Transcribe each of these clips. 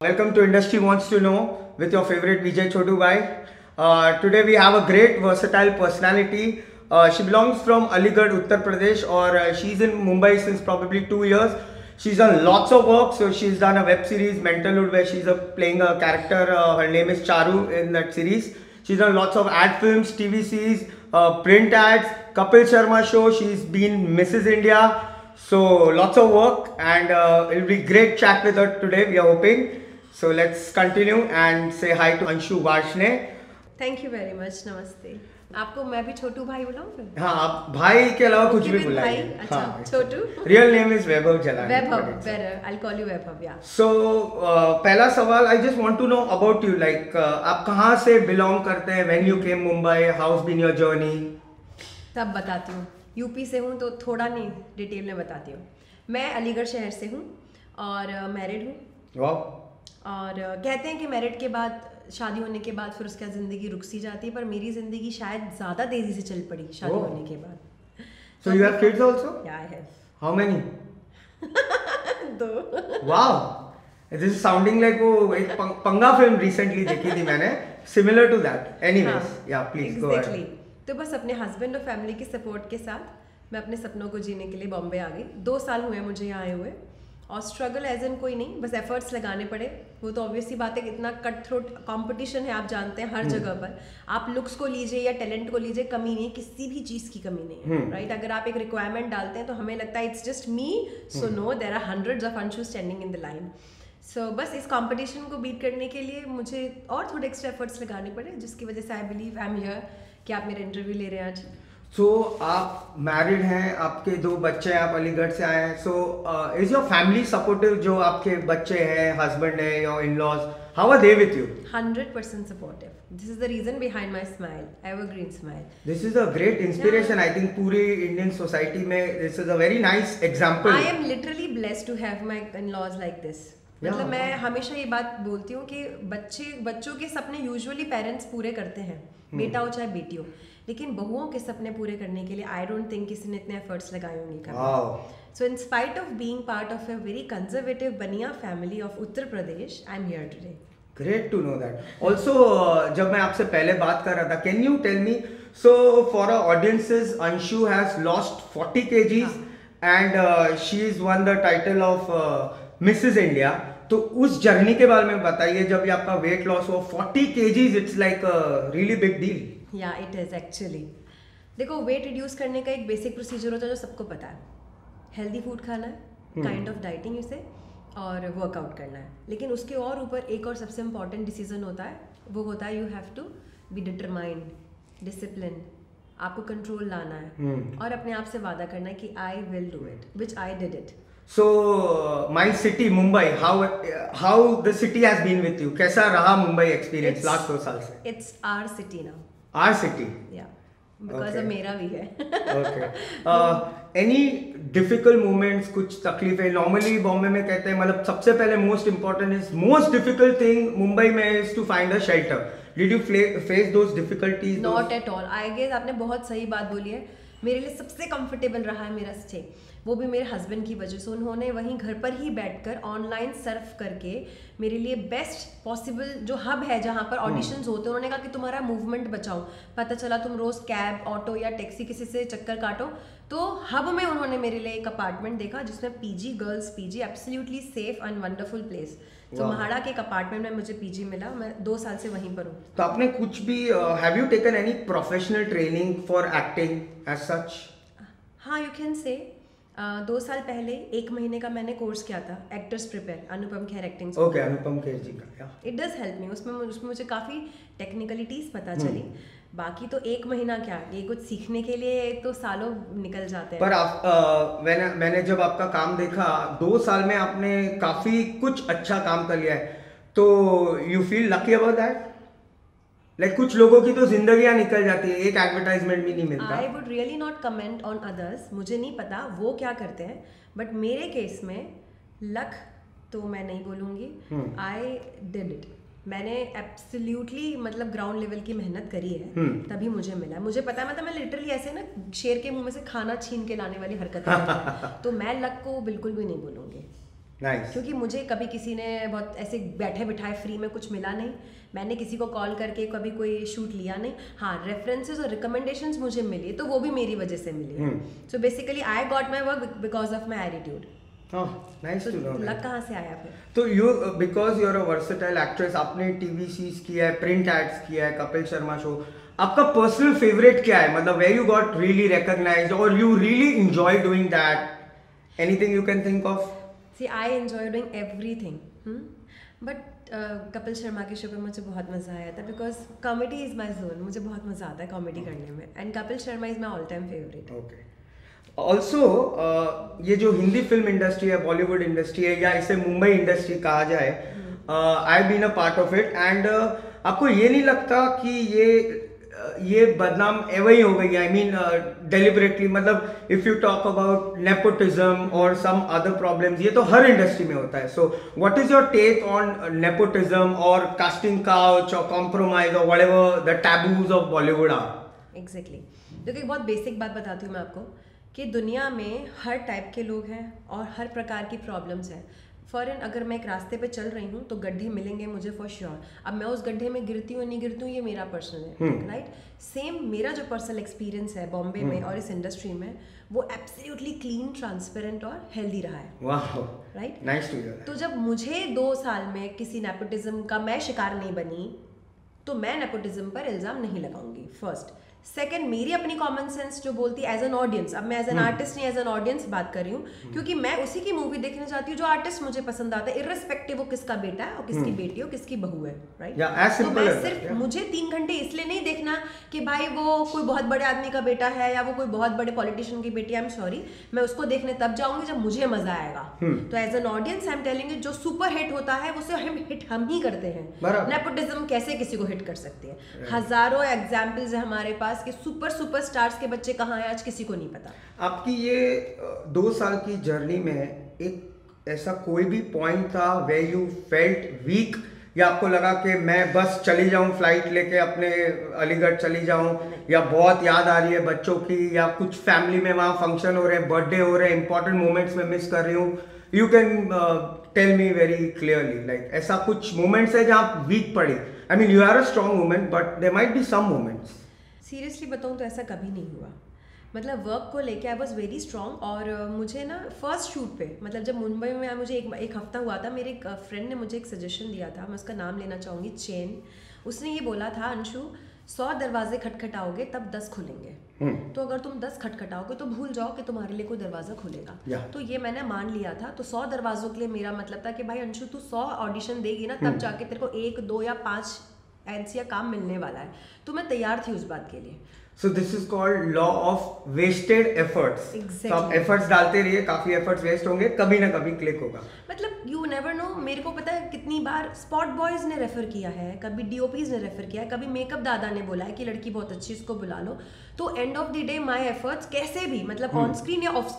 Welcome to Industry Wants to Know with your favorite Vijay Chotu Bhai. Today we have a great versatile personality. She belongs from Aligarh, Uttar Pradesh, or she's in Mumbai since probably 2 years. She's done lots of work. So she's done a web series, Mentalhood, where she's playing a character. Her name is Charu in that series. She's done lots of ad films, TV series, print ads, Kapil Sharma show. She's been Mrs. India. So lots of work, and it'll be great chat with her today. We are hoping. So let's continue and say hi to Anshu Varshne. Thank you very much, नमस्ते। आपको मैं भी छोटू भाई बुलाऊं फिर? हाँ, आप भाई के अलावा कुछ भी बुलाइए। अच्छा, Chhotu. Real name is Vaibhav Jalani. Vaibhav, better, I'll call you Vaibhav, yeah. So पहला सवाल, I just want to know about you, like आप कहाँ से belong करते हैं? When you came Mumbai, how's been your journey? सब बताती हूँ। यूपी से हूँ तो थोड़ा नहीं, डिटेल में बताती हूँ। मैं अलीगढ़ शहर से हूँ और मैरिड हूँ। वाह। और कहते हैं कि मैरिड के बाद, शादी होने के बाद फिर उसके बाद ज़िंदगी रुक सी जाती है, पर मेरी ज़िंदगी शायद ज़्यादा तेज़ी से चल पड़ी शादी होने के बाद। So you have kids also? Yeah, I have. How many? 2। Wow. This is sounding like वो एक पंगा फिल्म recently देखी थी मैंने, similar to that. Anyways, yeah, please go ahead. तो बस अपने हस्बैंड और फैमिली के सपोर्ट के साथ मैं अपने सपनों को जीने के लिए बॉम्बे आ गई। 2 साल हुए मुझे यहाँ आए हुए, और स्ट्रगल एज एन कोई नहीं, बस एफर्ट्स लगाने पड़े। वो तो ऑब्वियसली बात है कि इतना कट थ्रोट कंपटीशन है, आप जानते हैं, हर जगह पर। आप लुक्स को लीजिए या टैलेंट को लीजिए, कमी नहीं, किसी भी चीज़ की कमी नहीं है, राइट? अगर आप एक रिक्वायरमेंट डालते हैं तो हमें लगता है it's just me, so no, there are hundreds of Anshu standing in the line. So बस इस कंपटीशन को बीट करने के लिए मुझे और थोड़े एक्स्ट्रा एफर्ट्स लगाने पड़े, जिसकी वजह से I believe I am here कि आप मेरा इंटरव्यू ले रहे हैं आज। So आप मैरिड हैं, आपके 2 बच्चे हैं, आप अलीगढ़ से आए हैं। So is your family supportive? जो आपके बच्चे हैं, हस्बैंड है, your in-laws, how are they with you? 100% supportive. This is the reason behind my smile, evergreen smile. This is a great inspiration. I think पूरी Indian society में this is a very nice example. I am literally blessed to have my in-laws like this. मतलब मैं हमेशा ये बात बोलती हूँ कि बच्चों के सपने यूजुअली पेरेंट्स पूरे करते हैं, बेटा हो चाहे बेटी हो, लेकिन बहुओं के सपने पूरे करने के लिए आई डोंट थिंक किसी ने इतने एफर्ट्स लगाए होंगे कभी। So in spite of being part of a very conservative Baniya family of Uttar Pradesh, I am here today. Great to know that. Also जब मैं आपसे पहले बात कर रहा था, can you tell me, so for our audiences, Anshu has lost 40 kgs and she is won the title of Mrs India. तो उस जर्नी के बारे में बताइए, जब ये आपका वेट लॉस हुआ 40 kgs, it's like a really big deal. या इट इज़ एक्चुअली। देखो, वेट रिड्यूस करने का एक बेसिक प्रोसीजर होता है जो सबको पता है। हेल्दी फूड खाना है, काइंड ऑफ डाइटिंग इसे, और वर्कआउट करना है। लेकिन उसके और ऊपर एक और सबसे इम्पॉर्टेंट डिसीजन होता है, वो होता है you have to be determined, discipline. आपको कंट्रोल लाना है और अपने आप से वादा करना है कि I will do it, which I did it. So my city Mumbai, how the city has been with you? कैसा रहा मुंबई एक्सपीरियंस लास्ट 2 साल से? It's our city now. Our city. Yeah, because of मेरा भी है। Okay. Any difficult moments, कुछ तकलीफें? Normally Bombay में कहते हैं, मतलब सबसे पहले most difficult thing मुंबई में is to find a shelter. Did you face those difficulties? Not at all. I guess आपने बहुत सही बात बोली है। मेरे लिए सबसे कंफर्टेबल रहा है मेरा स्टे, वो भी मेरे हस्बैंड की वजह से। उन्होंने वहीं घर पर ही बैठकर ऑनलाइन सर्फ करके मेरे लिए बेस्ट पॉसिबल जो हब है जहाँ पर ऑडिशंस होते हैं, उन्होंने कहा कि तुम्हारा मूवमेंट बचाओ। पता चला तुम रोज़ कैब, ऑटो या टैक्सी किसी से चक्कर काटो, तो हब में उन्होंने मेरे लिए एक अपार्टमेंट देखा जिसमें PG, girls PG, absolutely safe and wonderful place. तो महाड़ा के एक अपार्टमेंट में मुझे पीजी मिला। मैं 2 साल से वहीं पर हूँ। तो आपने कुछ भी have you taken any professional training for acting as such? हाँ, यू कैन से 2 साल पहले 1 महीने का मैंने कोर्स किया था, actors prepare, Anupam Kher acting. Okay, Anupam Kher जी का। It does help me. उसमें मुझे काफ़ी टेक्निकलिटीज़ पता चली। बाकी तो 1 महीना क्या, ये कुछ सीखने के लिए तो सालों निकल जाते हैं। पर आप मैंने जब आपका काम देखा, 2 साल में आपने काफ़ी कुछ अच्छा काम कर लिया है, तो you feel lucky about that? Like कुछ लोगों की तो जिंदगियां निकल जाती है, एक एडवर्टाइजमेंट भी नहीं मिलता। I would really not comment on others, मुझे नहीं पता वो क्या करते हैं, बट मेरे केस में लक तो मैं नहीं बोलूँगी। I did it. मैंने एब्सोल्युटली मतलब ग्राउंड लेवल की मेहनत करी है, तभी मुझे मिला है। मुझे पता है, मतलब मैं लिटरली ऐसे ना शेर के मुंह में से खाना छीन के लाने वाली हरकत है। तो मैं लक को बिल्कुल भी नहीं बोलूँगी। नाइस। क्योंकि मुझे कभी किसी ने बहुत ऐसे बैठे बिठाए फ्री में कुछ मिला नहीं, मैंने किसी को कॉल करके कभी कोई शूट लिया नहीं। हाँ, रेफरेंसेस और रिकमेंडेशंस मुझे मिली तो वो भी मेरी वजह से मिली। So basically I got my work because of my attitude. Nice to know. Luck कहाँ से आया फिर? तो you because you are a versatile actress, आपने टीवी सीरीज किया है, प्रिंट एड्स किया है, कपिल शर्मा शो, आपका पर्सनल फेवरेट क्या है? मतलब where you got really recognised और you really enjoy doing that, anything you can think of? See I enjoy doing everything, but Kapil Sharma के शो पे मुझे बहुत मज़ा आया था because comedy is my zone, मुझे बहुत मज़ा आता है कॉमेडी करने में, and Kapil Sharma is my all time favourite. Okay. Also ये जो हिंदी फिल्म इंडस्ट्री है, बॉलीवुड इंडस्ट्री है, या इसे मुंबई इंडस्ट्री कहा जाए, I been a part of it, and आपको ये नहीं लगता कि ये बदनाम एवं ही हो गई? आई मीन डेलिबरेटली, मतलब if you talk about nepotism और सम अदर प्रॉब्लम्स, ये तो हर इंडस्ट्री में होता है। So what is your take on nepotism और कास्टिंग काउच और कॉम्प्रोमाइज और whatever the taboos of Bollywood are? Exactly. देखो एक बहुत बेसिक बात बताती हूँ मैं आपको कि दुनिया में हर टाइप के लोग हैं और हर प्रकार की प्रॉब्लम्स हैं। फॉरन अगर मैं एक रास्ते पे चल रही हूँ तो गड्ढे मिलेंगे मुझे फॉर श्योर। अब मैं उस गड्ढे में गिरती हूँ नहीं गिरती हूँ ये मेरा पर्सनल है, राइट? सेम मेरा जो पर्सनल एक्सपीरियंस है बॉम्बे में और इस इंडस्ट्री में, वो एब्सोल्युटली क्लीन, ट्रांसपेरेंट और हेल्दी रहा है। वाह, राइट? Nice to here. तो जब मुझे 2 साल में किसी नेपोटिज्म का मैं शिकार नहीं बनी तो मैं नेपोटिज्म पर इल्ज़ाम नहीं लगाऊंगी, फर्स्ट। सेकंड, मेरी अपनी कॉमन सेंस जो बोलती है एज एन ऑडियंस, अब मैं एज एन आर्टिस्ट नहीं एज एन ऑडियंस बात कर रही हूँ, क्योंकि मैं उसी की मूवी देखना चाहती हूँ जो आर्टिस्ट मुझे पसंद आता है, इर्रेस्पेक्टिव वो किसका बेटा है और किसकी बेटी हो, किसकी बहू है, राइट? तो मैं सिर्फ मुझे 3 घंटे इसलिए नहीं देखना कि भाई वो कोई बहुत बड़े आदमी का बेटा है या वो कोई बहुत बड़े पॉलिटिशियन की बेटी है। आई एम सॉरी, मैं उसको देखने तब जाऊंगी जब मुझे मजा आएगा। तो as an audience I am telling you, जो सुपर हिट होता है उसे हम ही करते हैं। नेपोटिज्म कैसे किसी को हिट कर सकती है? हजारों एग्जाम्पल्स है हमारे पास कि सुपर स्टार्स के बच्चे कहाँ हैं आज किसी को नहीं पता। आपकी ये 2 साल की जर्नी में एक ऐसा कोई भी पॉइंट था वे यू फेल्ट वीक, या आपको लगा कि मैं बस चली जाऊं फ्लाइट लेके अपने अलीगढ़ चली जाऊं, या बहुत याद आ रही है बच्चों की, या कुछ फैमिली में वहाँ फंक्शन हो रहे हैं, बर्थडे हो रहे हैं, इंपॉर्टेंट मोमेंट्स में मिस कर रही हूँ? You can tell me very clearly, like ऐसा कुछ मोमेंट्स है जहाँ आप वीक पड़े? I mean you are a strong woman but there might be some moments. Seriously बताऊँ तो ऐसा कभी नहीं हुआ। मतलब वर्क को लेके आई वॉज वेरी स्ट्रॉन्ग। और मुझे ना फर्स्ट शूट पे, मतलब जब मुंबई में मुझे एक हफ्ता हुआ था, मेरे एक फ्रेंड ने मुझे एक सजेशन दिया था, मैं उसका नाम लेना चाहूँगी, चैन। उसने ये बोला था, अंशु 100 दरवाजे खटखटाओगे तब 10 खुलेंगे, तो अगर तुम 10 खटखटाओगे तो भूल जाओ कि तुम्हारे लिए कोई दरवाजा खुलेगा। तो ये मैंने मान लिया था। तो 100 दरवाजों के लिए मेरा मतलब था कि भाई अंशु तू 100 ऑडिशन देगी ना, तब जाके तेरे को 1, 2 या 5 एड्स या काम मिलने वाला है। तो मैं तैयार थी उस बात के लिए। So this is called law of wasted efforts. Exactly. तो आप एफर्ट्स डालते रहिए, काफी एफर्ट्स वेस्ट होंगे, कभी ना कभी क्लिक होगा। मतलब यू नेवर नो। मेरे को पता है कितनी बार स्पॉट बॉयज ने रेफर किया है, कभी डीओपीज ने रेफर किया है, कभी मेकअप दादा ने बोला है कि लड़की बहुत अच्छी, इसको बुला लो। तो end of the day my efforts कैसे भी, मतलब ऑन स्क्रीन या ऑफ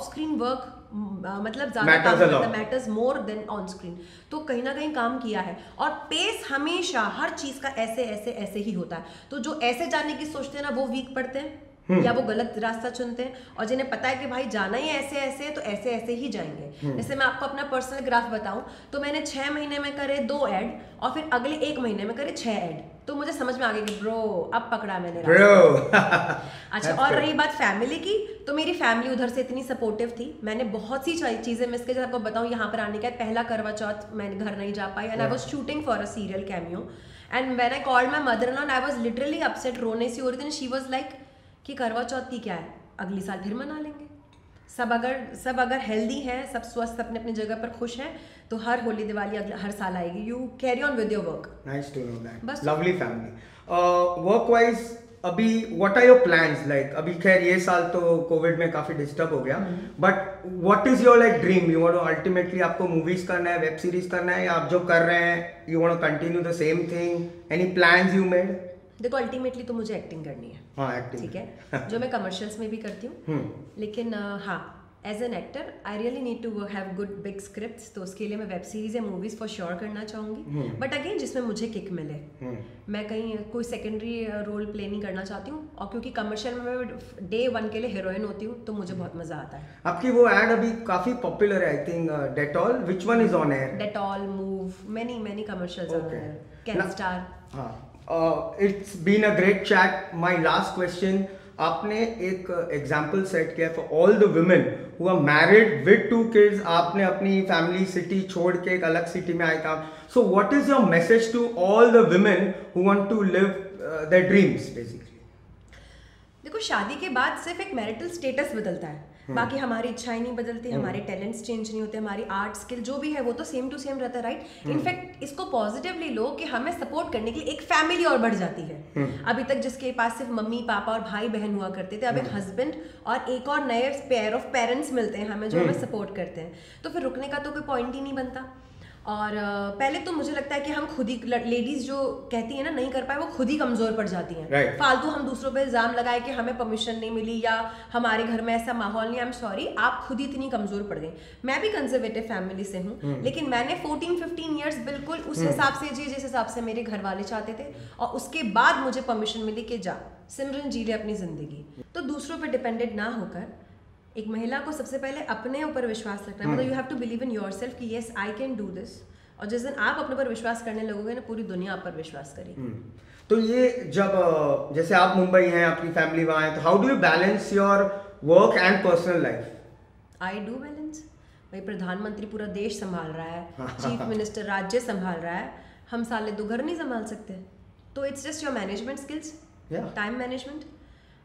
स्क्रीन वर्क मतलब ज्यादा matters more than on screen. तो कहीं ना कहीं काम किया है। और पेस हमेशा हर चीज का ऐसे ऐसे ऐसे ही होता है। तो जो ऐसे जाने की सोचते हैं ना, वो वीक पड़ते हैं या वो गलत रास्ता चुनते हैं। और जिन्हें पता है कि भाई जाना ही ऐसे ऐसे है तो ऐसे ऐसे ही जाएंगे। जैसे मैं आपको अपना पर्सनल ग्राफ बताऊं तो मैंने 6 महीने में करे 2 ऐड और फिर अगले 1 महीने में करे 6 ऐड। तो मुझे समझ में आ गया कि ब्रो अब पकड़ा मैंने अच्छा। और रही बात फैमिली की, तो मेरी फैमिली उधर से इतनी सपोर्टिव थी। मैंने बहुत सी चीजें मिस की। जैसे आपको बताऊं, यहाँ पर आने के बाद पहला करवा चौथ मैंने घर नहीं जा पाई, and I was shooting for a serial cameo, and when I called my mother in law I was literally upset, रोने सी हो रही थी। शी वाज लाइक कि करवा चौथ की क्या है, अगली साल फिर मना लेंगे। सब अगर हेल्दी है, सब स्वस्थ अपने अपनी जगह पर खुश हैं, तो हर होली दिवाली हर साल आएगी। You carry on with your work. Nice to know that. Lovely family. Work wise अभी what are your plans? Like अभी खैर ये साल तो कोविड में काफी डिस्टर्ब हो गया, but what is your like dream? You want to ultimately आपको मूवीज करना है, वेब सीरीज करना है, या आप जो कर रहे हैं you want to continue the same thing? Any plans you made? देखो अल्टीमेटली तो मुझे एक्टिंग करनी है। हाँ, एक्टिंग ठीक है, जो मैं कमर्शियल्स में भी करती हूँ। लेकिन हाँ, as an actor I really need to have good big scripts, तो उसके लिए मैं वेब सीरीज या मूवीज फॉर श्योर करना चाहूँगी, बट अगेन जिसमें मुझे किक मिले। मैं कहीं कोई सेकेंडरी रोल प्ले नहीं करना चाहती हूँ, और क्योंकि कमर्शियल में मैं डे 1 के लिए हीरोइन होती हूँ तो मुझे बहुत मजा आता है। आपकी वो एड अभी काफी पॉपुलर है, I think Dettol, which one is on air? Dettol, Move, many commercials on air, can star. हाँ, it's been a great chat. My last question, आपने एक एग्जाम्पल सेट किया for all the women who are married with 2 kids, आपने अपनी family city छोड़ के एक अलग सिटी में आए काम। So what is your message to all the women who want to live their dreams basically? देखो, शादी के बाद सिर्फ एक मैरिटल स्टेटस बदलता है, बाकी हमारी इच्छाएं नहीं बदलती, हमारे टैलेंट्स चेंज नहीं होते, हमारी आर्ट स्किल जो भी है वो तो सेम टू सेम रहता है, राइट? इनफैक्ट इसको पॉजिटिवली लो कि हमें सपोर्ट करने के लिए एक फैमिली और बढ़ जाती है। अभी तक जिसके पास सिर्फ मम्मी पापा और भाई बहन हुआ करते थे, अब एक हस्बैंड और एक और नए पेयर ऑफ पेरेंट्स मिलते हैं हमें, जो हमें सपोर्ट करते हैं, तो फिर रुकने का तो कोई पॉइंट ही नहीं बनता। और पहले तो मुझे लगता है कि हम खुद ही, लेडीज जो कहती है ना नहीं कर पाए, वो खुद ही कमजोर पड़ जाती हैं। right. फालतू हम दूसरों पे इल्जाम लगाए कि हमें परमिशन नहीं मिली या हमारे घर में ऐसा माहौल नहीं। आई एम सॉरी, आप खुद ही इतनी कमजोर पड़ गई। मैं भी कंजर्वेटिव फैमिली से हूँ, लेकिन मैंने 14-15 ईयर्स बिल्कुल उस हिसाब से जी जिस हिसाब से मेरे घर वाले चाहते थे, और उसके बाद मुझे परमिशन मिली कि जा सिमरन जी ले अपनी जिंदगी। तो दूसरों पर डिपेंडेंट ना होकर एक महिला को सबसे पहले अपने ऊपर विश्वास रखना है, मतलब you have to believe in yourself कि yes I can do this, और जिस दिन आप अपने पर विश्वास करने लगोगे ना, पूरी दुनिया आप पर विश्वास करेगी। तो ये जब जैसे आप मुंबई हैं, आपकी फैमिली वहाँ है, तो how do you balance your work and personal life? I do balance. भाई प्रधानमंत्री पूरा देश संभाल रहा है, चीफ मिनिस्टर राज्य संभाल रहा है, हम साले 2 घर नहीं संभाल सकते। तो it's just your management skills, time management.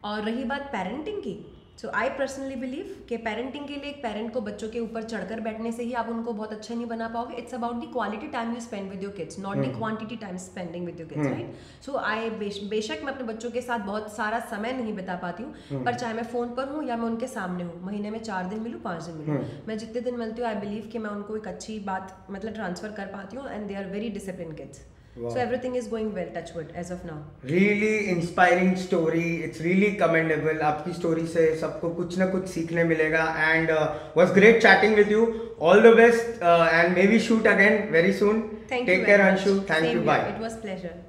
और रही बात पेरेंटिंग की, सो आई पर्सनली बिलीव कि पेरेंटिंग के लिए एक पेरेंट को बच्चों के ऊपर चढ़कर बैठने से ही आप उनको बहुत अच्छे नहीं बना पाओगे। It's about the quality time you spend with your kids, not the quantity time spending with your kids, right? So I बेशक मैं अपने बच्चों के साथ बहुत सारा समय नहीं बिता पाती हूँ, पर चाहे मैं फोन पर हूँ या मैं उनके सामने हूँ, महीने में 4 दिन मिलूँ 5 दिन मिलूँ, मैं जितने दिन मिलती हूँ आई बिलीव कि मैं उनको एक अच्छी बात मतलब ट्रांसफर कर पाती हूँ, and they are very discipline kids. Wow. So everything is going well, touch wood, as of now. Really inspiring story. It's really commendable. आपकी story से सबको कुछ ना कुछ सीखने मिलेगा, and was great chatting with you. All the best, and maybe shoot again very soon. Thank you. Take care, Anshu. Thank you. Bye. It was pleasure.